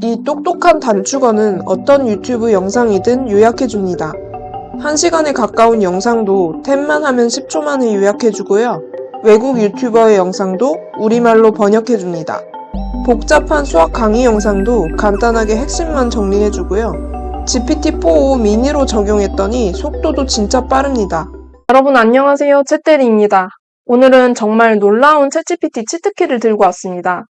이 똑똑한 단축어는 어떤 유튜브 영상이든 요약해줍니다. 1시간에 가까운 영상도 탭만 하면 10초 만에 요약해주고요. 외국 유튜버의 영상도 우리말로 번역해줍니다. 복잡한 수학 강의 영상도 간단하게 핵심만 정리해주고요. GPT-4o 미니로 적용했더니 속도도 진짜 빠릅니다. 여러분 안녕하세요. 챗대리입니다. 오늘은 정말 놀라운 챗GPT 치트키를 들고 왔습니다.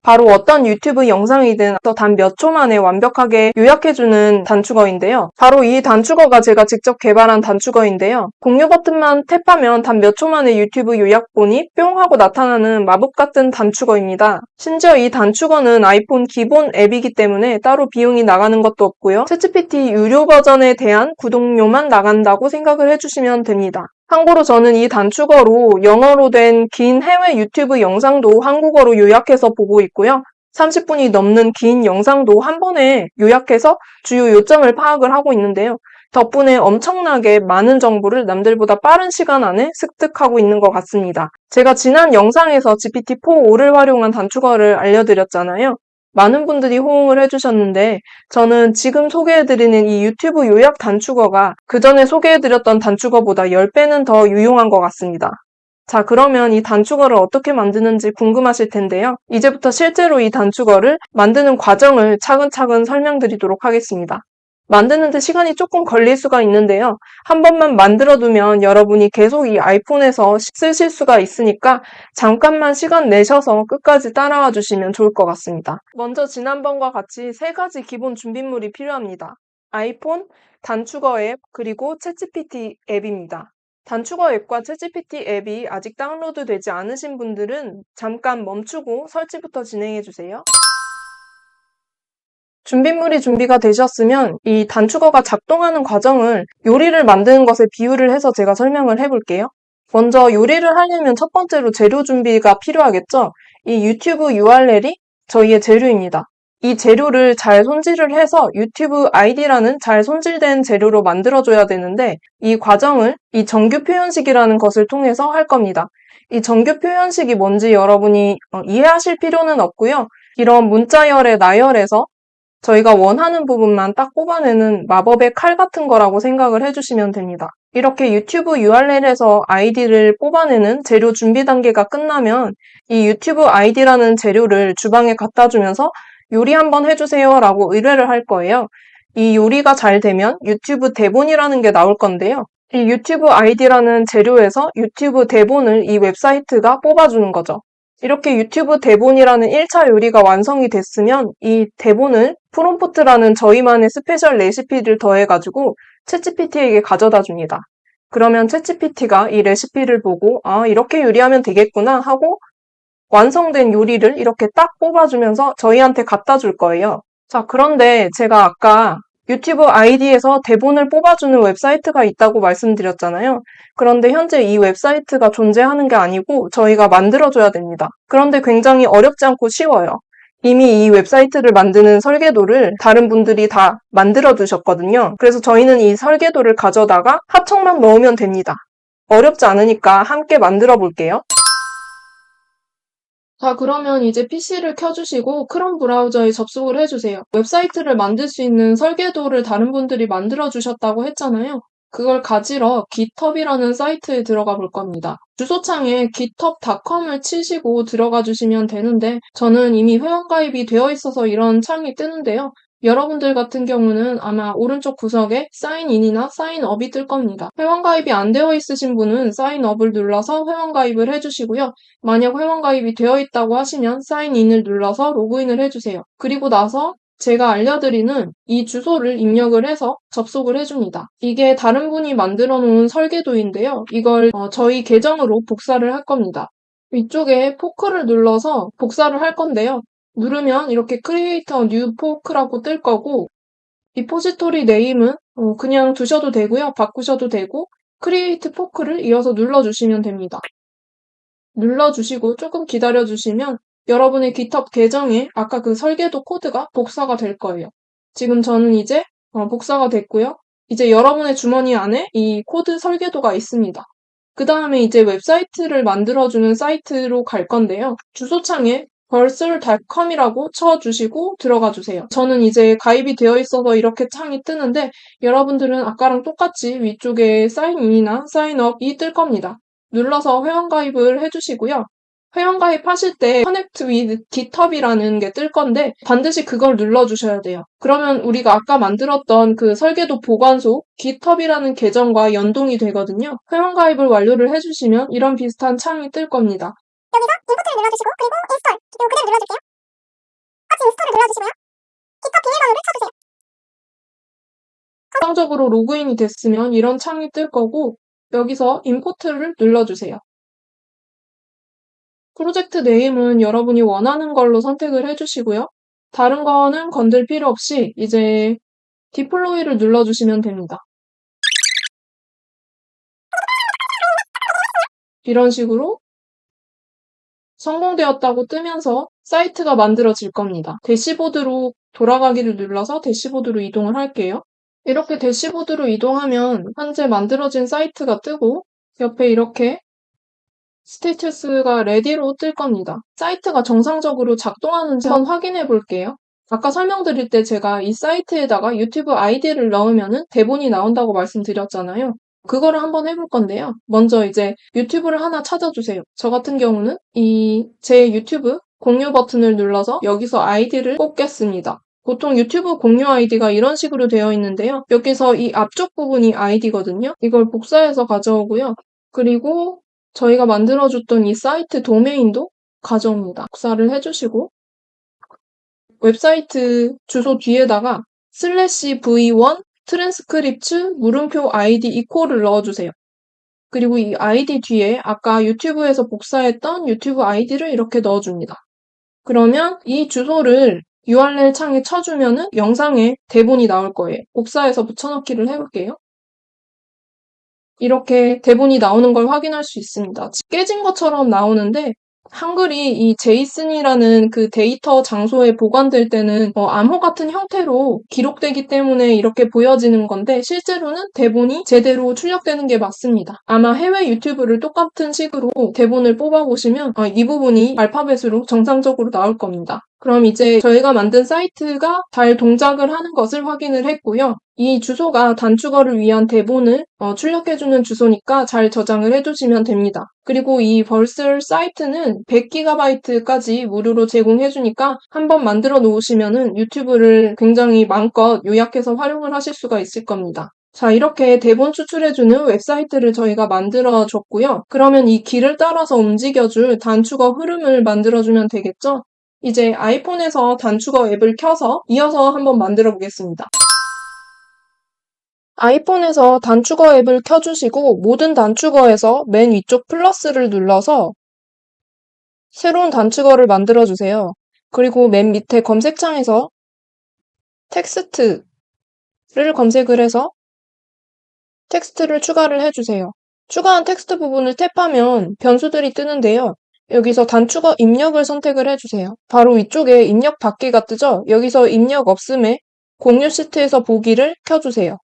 바로 어떤 유튜브 영상이든 단 몇 초 만에 완벽하게 요약해주는 단축어인데요. 바로 이 단축어가 제가 직접 개발한 단축어인데요. 공유 버튼만 탭하면 단 몇 초 만에 유튜브 요약본이 뿅 하고 나타나는 마법 같은 단축어입니다. 심지어 이 단축어는 아이폰 기본 앱이기 때문에 따로 비용이 나가는 것도 없고요. 챗GPT 유료 버전에 대한 구독료만 나간다고 생각을 해주시면 됩니다. 참고로 저는 이 단축어로 영어로 된 긴 해외 유튜브 영상도 한국어로 요약해서 보고 있고요. 30분이 넘는 긴 영상도 한 번에 요약해서 주요 요점을 파악을 하고 있는데요. 덕분에 엄청나게 많은 정보를 남들보다 빠른 시간 안에 습득하고 있는 것 같습니다. 제가 지난 영상에서 GPT-4o를 활용한 단축어를 알려드렸잖아요. 많은 분들이 호응을 해주셨는데 저는 지금 소개해드리는 이 유튜브 요약 단축어가 그 전에 소개해드렸던 단축어보다 10배는 더 유용한 것 같습니다. 자, 그러면 이 단축어를 어떻게 만드는지 궁금하실 텐데요. 이제부터 실제로 이 단축어를 만드는 과정을 차근차근 설명드리도록 하겠습니다. 만드는데 시간이 조금 걸릴 수가 있는데요. 한 번만 만들어두면 여러분이 계속 이 아이폰에서 쓰실 수가 있으니까 잠깐만 시간 내셔서 끝까지 따라와 주시면 좋을 것 같습니다. 먼저 지난번과 같이 3가지 기본 준비물이 필요합니다. 아이폰, 단축어 앱, 그리고 챗GPT 앱입니다. 단축어 앱과 챗GPT 앱이 아직 다운로드 되지 않으신 분들은 잠깐 멈추고 설치부터 진행해 주세요. 준비물이 준비가 되셨으면 이 단축어가 작동하는 과정을 요리를 만드는 것에 비유를 해서 제가 설명을 해볼게요. 먼저 요리를 하려면 첫 번째로 재료 준비가 필요하겠죠? 이 유튜브 URL이 저희의 재료입니다. 이 재료를 잘 손질을 해서 유튜브 아이디라는 잘 손질된 재료로 만들어줘야 되는데 이 과정을 이 정규 표현식이라는 것을 통해서 할 겁니다. 이 정규 표현식이 뭔지 여러분이 이해하실 필요는 없고요. 이런 문자열의 나열에서 저희가 원하는 부분만 딱 뽑아내는 마법의 칼 같은 거라고 생각을 해주시면 됩니다. 이렇게 유튜브 URL에서 아이디를 뽑아내는 재료 준비 단계가 끝나면 이 유튜브 아이디라는 재료를 주방에 갖다 주면서 요리 한번 해주세요 라고 의뢰를 할 거예요. 이 요리가 잘 되면 유튜브 대본이라는 게 나올 건데요. 이 유튜브 아이디라는 재료에서 유튜브 대본을 이 웹사이트가 뽑아주는 거죠. 이렇게 유튜브 대본이라는 1차 요리가 완성이 됐으면 이 대본을 프롬프트라는 저희만의 스페셜 레시피를 더해가지고 챗GPT에게 가져다 줍니다. 그러면 챗GPT가 이 레시피를 보고 아, 이렇게 요리하면 되겠구나 하고 완성된 요리를 이렇게 딱 뽑아주면서 저희한테 갖다 줄 거예요. 자, 그런데 제가 아까 유튜브 아이디에서 대본을 뽑아주는 웹사이트가 있다고 말씀드렸잖아요. 그런데 현재 이 웹사이트가 존재하는 게 아니고 저희가 만들어줘야 됩니다. 그런데 굉장히 어렵지 않고 쉬워요. 이미 이 웹사이트를 만드는 설계도를 다른 분들이 다 만들어 두셨거든요. 그래서 저희는 이 설계도를 가져다가 하청만 넣으면 됩니다. 어렵지 않으니까 함께 만들어 볼게요. 자, 그러면 이제 PC를 켜주시고 크롬 브라우저에 접속을 해주세요. 웹사이트를 만들 수 있는 설계도를 다른 분들이 만들어주셨다고 했잖아요. 그걸 가지러 GitHub이라는 사이트에 들어가 볼 겁니다. 주소창에 github.com을 치시고 들어가 주시면 되는데 저는 이미 회원가입이 되어 있어서 이런 창이 뜨는데요. 여러분들 같은 경우는 아마 오른쪽 구석에 사인인이나 사인업이 뜰 겁니다. 회원가입이 안 되어 있으신 분은 사인업을 눌러서 회원가입을 해주시고요. 만약 회원가입이 되어 있다고 하시면 사인인을 눌러서 로그인을 해주세요. 그리고 나서 제가 알려드리는 이 주소를 입력을 해서 접속을 해줍니다. 이게 다른 분이 만들어 놓은 설계도인데요. 이걸 저희 계정으로 복사를 할 겁니다. 위쪽에 포크를 눌러서 복사를 할 건데요. 누르면 이렇게 Create a New Fork라고 뜰 거고 리포지토리 네임은 그냥 두셔도 되고요. 바꾸셔도 되고 Create Fork를 이어서 눌러주시면 됩니다. 눌러주시고 조금 기다려주시면 여러분의 GitHub 계정에 아까 그 설계도 코드가 복사가 될 거예요. 지금 저는 이제 복사가 됐고요. 이제 여러분의 주머니 안에 이 코드 설계도가 있습니다. 그 다음에 이제 웹사이트를 만들어주는 사이트로 갈 건데요. 주소창에 벌술닷컴이라고 쳐주시고 들어가 주세요. 저는 이제 가입이 되어 있어서 이렇게 창이 뜨는데 여러분들은 아까랑 똑같이 위쪽에 사인인이나 사인업이 뜰 겁니다. 눌러서 회원가입을 해주시고요. 회원가입하실 때 Connect with GitHub이라는 게 뜰 건데 반드시 그걸 눌러주셔야 돼요. 그러면 우리가 아까 만들었던 그 설계도 보관소 GitHub이라는 계정과 연동이 되거든요. 회원가입을 완료를 해주시면 이런 비슷한 창이 뜰 겁니다. 여기서 임포트를 눌러주시고 그리고 인스톨 요 그대로 눌러줄게요. 같이 인스톨을 눌러주시고요. GitHub 비밀번호를 쳐주세요. 정상적으로 로그인이 됐으면 이런 창이 뜰 거고 여기서 임포트를 눌러주세요. 프로젝트 네임은 여러분이 원하는 걸로 선택을 해주시고요. 다른 거는 건들 필요 없이 이제 디플로이를 눌러주시면 됩니다. 이런 식으로 성공되었다고 뜨면서 사이트가 만들어질 겁니다. 대시보드로 돌아가기를 눌러서 대시보드로 이동을 할게요. 이렇게 대시보드로 이동하면 현재 만들어진 사이트가 뜨고 옆에 이렇게 스테이터스가 레디로 뜰 겁니다. 사이트가 정상적으로 작동하는지 한번 확인해 볼게요. 아까 설명드릴 때 제가 이 사이트에다가 유튜브 아이디를 넣으면 대본이 나온다고 말씀드렸잖아요. 그거를 한번 해볼 건데요. 먼저 이제 유튜브를 하나 찾아주세요. 저 같은 경우는 제 유튜브 공유 버튼을 눌러서 여기서 아이디를 꼽겠습니다. 보통 유튜브 공유 아이디가 이런 식으로 되어 있는데요. 여기서 이 앞쪽 부분이 아이디거든요. 이걸 복사해서 가져오고요. 그리고 저희가 만들어줬던 이 사이트 도메인도 가져옵니다. 복사를 해주시고 웹사이트 주소 뒤에다가 /v1 트랜스크립츠 물음표 아이디 이코를 넣어주세요. 그리고 이 아이디 뒤에 아까 유튜브에서 복사했던 유튜브 아이디를 이렇게 넣어줍니다. 그러면 이 주소를 URL 창에 쳐주면은 영상에 대본이 나올 거예요. 복사해서 붙여넣기를 해볼게요. 이렇게 대본이 나오는 걸 확인할 수 있습니다. 깨진 것처럼 나오는데 한글이 이 제이슨이라는 그 데이터 장소에 보관될 때는 암호 같은 형태로 기록되기 때문에 이렇게 보여지는 건데 실제로는 대본이 제대로 출력되는 게 맞습니다. 아마 해외 유튜브를 똑같은 식으로 대본을 뽑아보시면 이 부분이 알파벳으로 정상적으로 나올 겁니다. 그럼 이제 저희가 만든 사이트가 잘 동작을 하는 것을 확인을 했고요. 이 주소가 단축어를 위한 대본을 출력해주는 주소니까 잘 저장을 해두시면 됩니다. 그리고 이 벌슬 사이트는 100GB까지 무료로 제공해주니까 한번 만들어 놓으시면은 유튜브를 굉장히 마음껏 요약해서 활용을 하실 수가 있을 겁니다. 자, 이렇게 대본 추출해주는 웹사이트를 저희가 만들어줬고요. 그러면 이 길을 따라서 움직여줄 단축어 흐름을 만들어주면 되겠죠? 이제 아이폰에서 단축어 앱을 켜서 이어서 한번 만들어 보겠습니다. 아이폰에서 단축어 앱을 켜주시고 모든 단축어에서 맨 위쪽 플러스를 눌러서 새로운 단축어를 만들어주세요. 그리고 맨 밑에 검색창에서 텍스트를 검색을 해서 텍스트를 추가를 해주세요. 추가한 텍스트 부분을 탭하면 변수들이 뜨는데요. 여기서 단축어 입력을 선택을 해주세요. 바로 위쪽에 입력 받기가 뜨죠? 여기서 입력 없음에 공유 시트에서 보기를 켜주세요.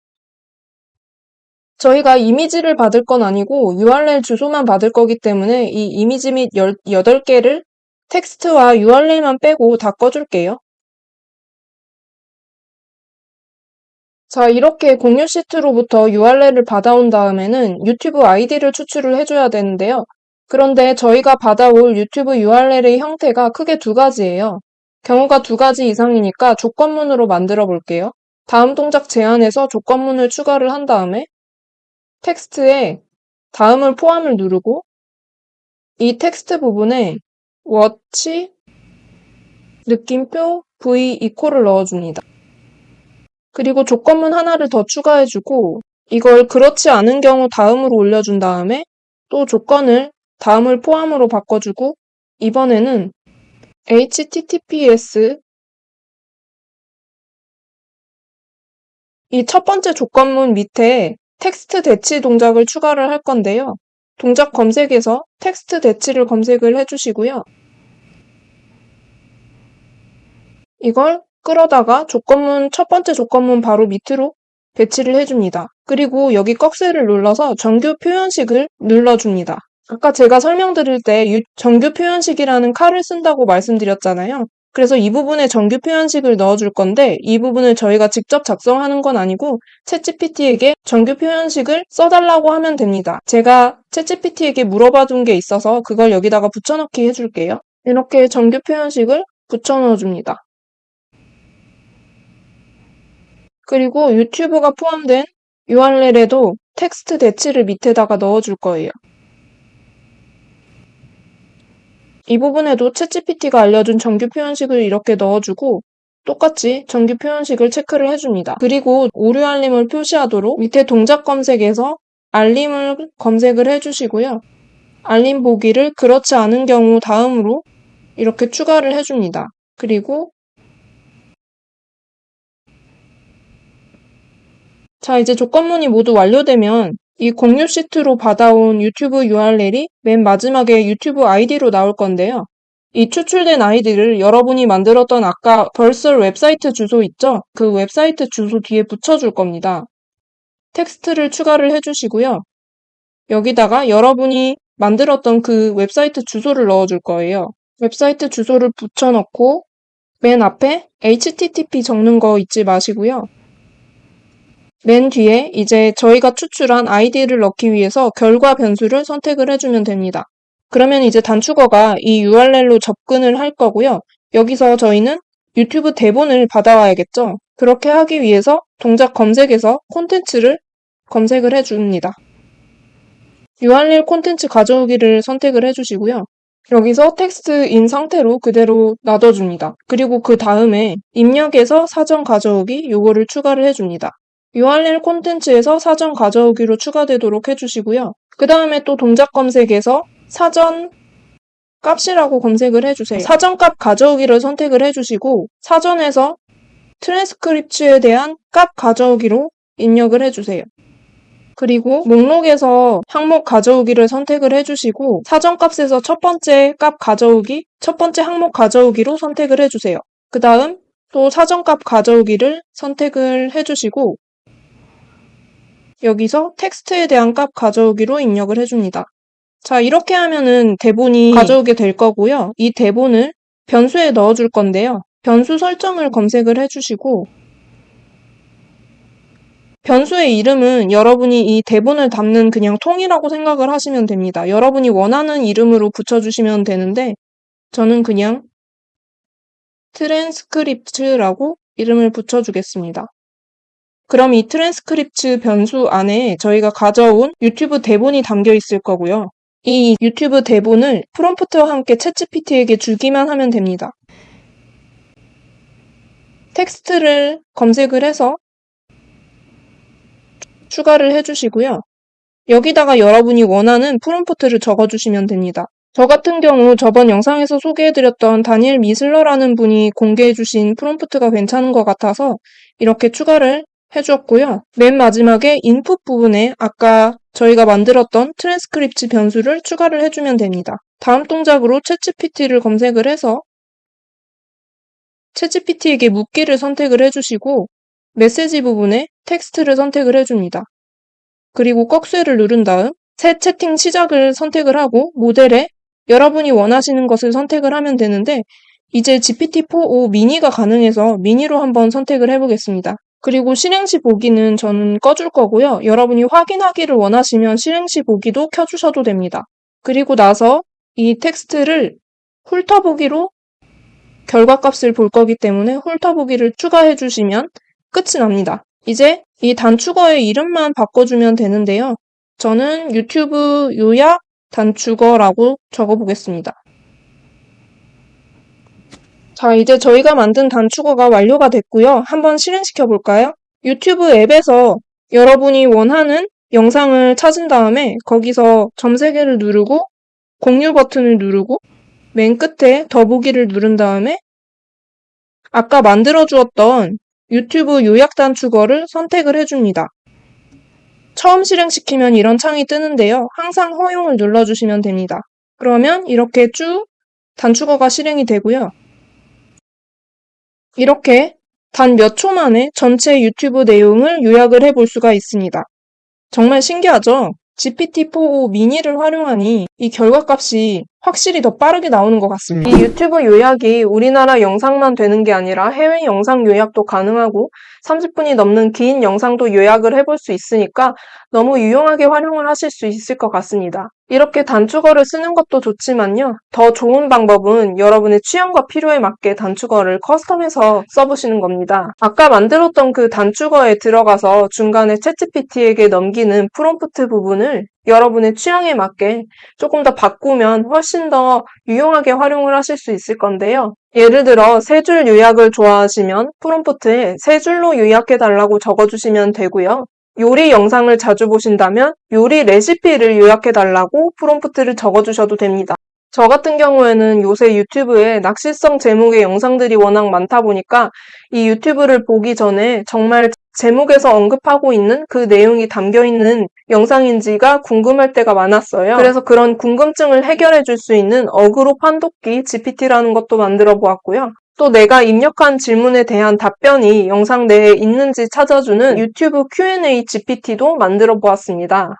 저희가 이미지를 받을 건 아니고 URL 주소만 받을 거기 때문에 이 이미지 및 8개를 텍스트와 URL만 빼고 다 꺼줄게요. 자, 이렇게 공유 시트로부터 URL을 받아온 다음에는 유튜브 아이디를 추출을 해줘야 되는데요. 그런데 저희가 받아올 유튜브 URL의 형태가 크게 두 가지예요. 경우가 두 가지 이상이니까 조건문으로 만들어 볼게요. 다음 동작 제안에서 조건문을 추가를 한 다음에 텍스트에 다음을 포함을 누르고 이 텍스트 부분에 워치 느낌표 v 이코를 넣어줍니다. 그리고 조건문 하나를 더 추가해주고 이걸 그렇지 않은 경우 다음으로 올려준 다음에 또 조건을 다음을 포함으로 바꿔주고 이번에는 https 이 첫 번째 조건문 밑에 텍스트 대치 동작을 추가를 할 건데요. 동작 검색에서 텍스트 대치를 검색을 해주시고요. 이걸 끌어다가 첫 번째 조건문 바로 밑으로 배치를 해줍니다. 그리고 여기 꺽쇠를 눌러서 정규 표현식을 눌러줍니다. 아까 제가 설명드릴 때 정규 표현식이라는 칼을 쓴다고 말씀드렸잖아요. 그래서 이 부분에 정규 표현식을 넣어줄 건데 이 부분을 저희가 직접 작성하는 건 아니고 챗GPT에게 정규 표현식을 써달라고 하면 됩니다. 제가 챗GPT에게 물어봐둔 게 있어서 그걸 여기다가 붙여넣기 해줄게요. 이렇게 정규 표현식을 붙여넣어줍니다. 그리고 유튜브가 포함된 URL에도 텍스트 대치를 밑에다가 넣어줄 거예요. 이 부분에도 챗GPT가 알려준 정규 표현식을 이렇게 넣어주고 똑같이 정규 표현식을 체크를 해줍니다. 그리고 오류 알림을 표시하도록 밑에 동작 검색에서 알림을 검색을 해주시고요. 알림 보기를 그렇지 않은 경우 다음으로 이렇게 추가를 해줍니다. 그리고 자, 이제 조건문이 모두 완료되면 이 공유 시트로 받아온 유튜브 URL이 맨 마지막에 유튜브 아이디로 나올 건데요. 이 추출된 아이디를 여러분이 만들었던 아까 벌써 웹사이트 주소 있죠? 그 웹사이트 주소 뒤에 붙여줄 겁니다. 텍스트를 추가를 해주시고요. 여기다가 여러분이 만들었던 그 웹사이트 주소를 넣어줄 거예요. 웹사이트 주소를 붙여넣고 맨 앞에 HTTP 적는 거 잊지 마시고요. 맨 뒤에 이제 저희가 추출한 아이디를 넣기 위해서 결과 변수를 선택을 해주면 됩니다. 그러면 이제 단축어가 이 URL로 접근을 할 거고요. 여기서 저희는 유튜브 대본을 받아와야겠죠. 그렇게 하기 위해서 동작 검색에서 콘텐츠를 검색을 해줍니다. URL 콘텐츠 가져오기를 선택을 해주시고요. 여기서 텍스트인 상태로 그대로 놔둬줍니다. 그리고 그 다음에 입력에서 사전 가져오기 요거를 추가를 해줍니다. URL 콘텐츠에서 사전 가져오기로 추가되도록 해주시고요. 그 다음에 또 동작 검색에서 사전 값이라고 검색을 해주세요. 사전 값 가져오기를 선택을 해주시고 사전에서 트랜스크립츠에 대한 값 가져오기로 입력을 해주세요. 그리고 목록에서 항목 가져오기를 선택을 해주시고 사전값에서 첫 번째 값 가져오기, 첫 번째 항목 가져오기로 선택을 해주세요. 그 다음 또 사전값 가져오기를 선택을 해주시고 여기서 텍스트에 대한 값 가져오기로 입력을 해줍니다. 자, 이렇게 하면은 대본이 가져오게 될 거고요. 이 대본을 변수에 넣어줄 건데요. 변수 설정을 검색을 해주시고 변수의 이름은 여러분이 이 대본을 담는 그냥 통이라고 생각을 하시면 됩니다. 여러분이 원하는 이름으로 붙여주시면 되는데 저는 그냥 트랜스크립츠라고 이름을 붙여주겠습니다. 그럼 이 트랜스크립츠 변수 안에 저희가 가져온 유튜브 대본이 담겨 있을 거고요. 이 유튜브 대본을 프롬프트와 함께 챗GPT에게 주기만 하면 됩니다. 텍스트를 검색을 해서 추가를 해주시고요. 여기다가 여러분이 원하는 프롬프트를 적어주시면 됩니다. 저 같은 경우 저번 영상에서 소개해드렸던 다니엘 미슬러라는 분이 공개해주신 프롬프트가 괜찮은 것 같아서 이렇게 추가를 해주었고요. 맨 마지막에 인풋 부분에 아까 저희가 만들었던 트랜스크립츠 변수를 추가를 해주면 됩니다. 다음 동작으로 챗GPT를 검색을 해서 챗GPT에게 묻기를 선택을 해주시고 메시지 부분에 텍스트를 선택을 해줍니다. 그리고 꺽쇠를 누른 다음 새 채팅 시작을 선택을 하고 모델에 여러분이 원하시는 것을 선택을 하면 되는데 이제 GPT-4o 미니가 가능해서 미니로 한번 선택을 해보겠습니다. 그리고 실행시 보기는 저는 꺼줄 거고요. 여러분이 확인하기를 원하시면 실행시 보기도 켜주셔도 됩니다. 그리고 나서 이 텍스트를 훑어보기로 결과값을 볼 거기 때문에 훑어보기를 추가해 주시면 끝이 납니다. 이제 이 단축어의 이름만 바꿔주면 되는데요. 저는 유튜브 요약 단축어라고 적어보겠습니다. 자, 이제 저희가 만든 단축어가 완료가 됐고요. 한번 실행시켜 볼까요? 유튜브 앱에서 여러분이 원하는 영상을 찾은 다음에 거기서 점 3개를 누르고 공유 버튼을 누르고 맨 끝에 더보기를 누른 다음에 아까 만들어 주었던 유튜브 요약 단축어를 선택을 해줍니다. 처음 실행시키면 이런 창이 뜨는데요. 항상 허용을 눌러주시면 됩니다. 그러면 이렇게 쭉 단축어가 실행이 되고요. 이렇게 단 몇 초 만에 전체 유튜브 내용을 요약을 해볼 수가 있습니다. 정말 신기하죠? GPT-4o 미니를 활용하니 이 결과값이 확실히 더 빠르게 나오는 것 같습니다. 이 유튜브 요약이 우리나라 영상만 되는 게 아니라 해외 영상 요약도 가능하고 30분이 넘는 긴 영상도 요약을 해볼 수 있으니까 너무 유용하게 활용을 하실 수 있을 것 같습니다. 이렇게 단축어를 쓰는 것도 좋지만요. 더 좋은 방법은 여러분의 취향과 필요에 맞게 단축어를 커스텀해서 써보시는 겁니다. 아까 만들었던 그 단축어에 들어가서 중간에 챗GPT에게 넘기는 프롬프트 부분을 여러분의 취향에 맞게 조금 더 바꾸면 훨씬 더 유용하게 활용을 하실 수 있을 건데요. 예를 들어 세 줄 요약을 좋아하시면 프롬프트에 세 줄로 요약해달라고 적어주시면 되고요. 요리 영상을 자주 보신다면 요리 레시피를 요약해달라고 프롬프트를 적어주셔도 됩니다. 저 같은 경우에는 요새 유튜브에 낚시성 제목의 영상들이 워낙 많다 보니까 이 유튜브를 보기 전에 정말 제목에서 언급하고 있는 그 내용이 담겨있는 영상인지가 궁금할 때가 많았어요. 그래서 그런 궁금증을 해결해 줄 수 있는 어그로 판독기 GPT라는 것도 만들어 보았고요. 또 내가 입력한 질문에 대한 답변이 영상 내에 있는지 찾아주는 유튜브 Q&A GPT도 만들어 보았습니다.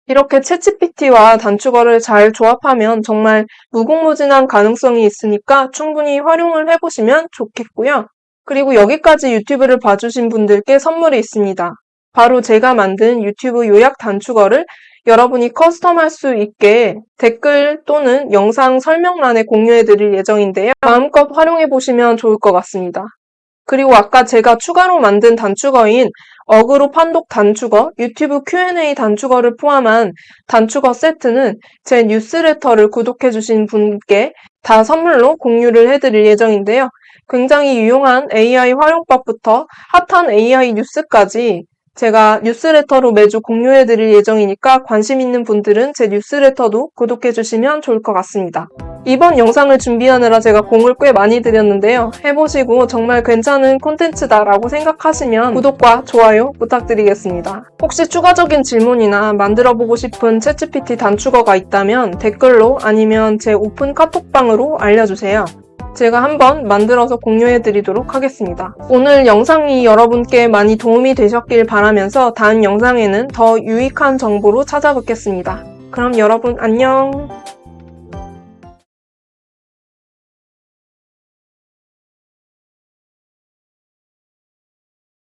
이렇게 챗GPT와 단축어를 잘 조합하면 정말 무궁무진한 가능성이 있으니까 충분히 활용을 해보시면 좋겠고요. 그리고 여기까지 유튜브를 봐주신 분들께 선물이 있습니다. 바로 제가 만든 유튜브 요약 단축어를 여러분이 커스텀할 수 있게 댓글 또는 영상 설명란에 공유해드릴 예정인데요. 마음껏 활용해보시면 좋을 것 같습니다. 그리고 아까 제가 추가로 만든 단축어인 어그로 판독 단축어, 유튜브 Q&A 단축어를 포함한 단축어 세트는 제 뉴스레터를 구독해주신 분께 다 선물로 공유를 해드릴 예정인데요. 굉장히 유용한 AI 활용법부터 핫한 AI 뉴스까지 제가 뉴스레터로 매주 공유해드릴 예정이니까 관심 있는 분들은 제 뉴스레터도 구독해주시면 좋을 것 같습니다. 이번 영상을 준비하느라 제가 공을 꽤 많이 들였는데요. 해보시고 정말 괜찮은 콘텐츠다라고 생각하시면 구독과 좋아요 부탁드리겠습니다. 혹시 추가적인 질문이나 만들어보고 싶은 챗GPT 단축어가 있다면 댓글로 아니면 제 오픈 카톡방으로 알려주세요. 제가 한번 만들어서 공유해드리도록 하겠습니다. 오늘 영상이 여러분께 많이 도움이 되셨길 바라면서 다음 영상에는 더 유익한 정보로 찾아뵙겠습니다. 그럼 여러분 안녕!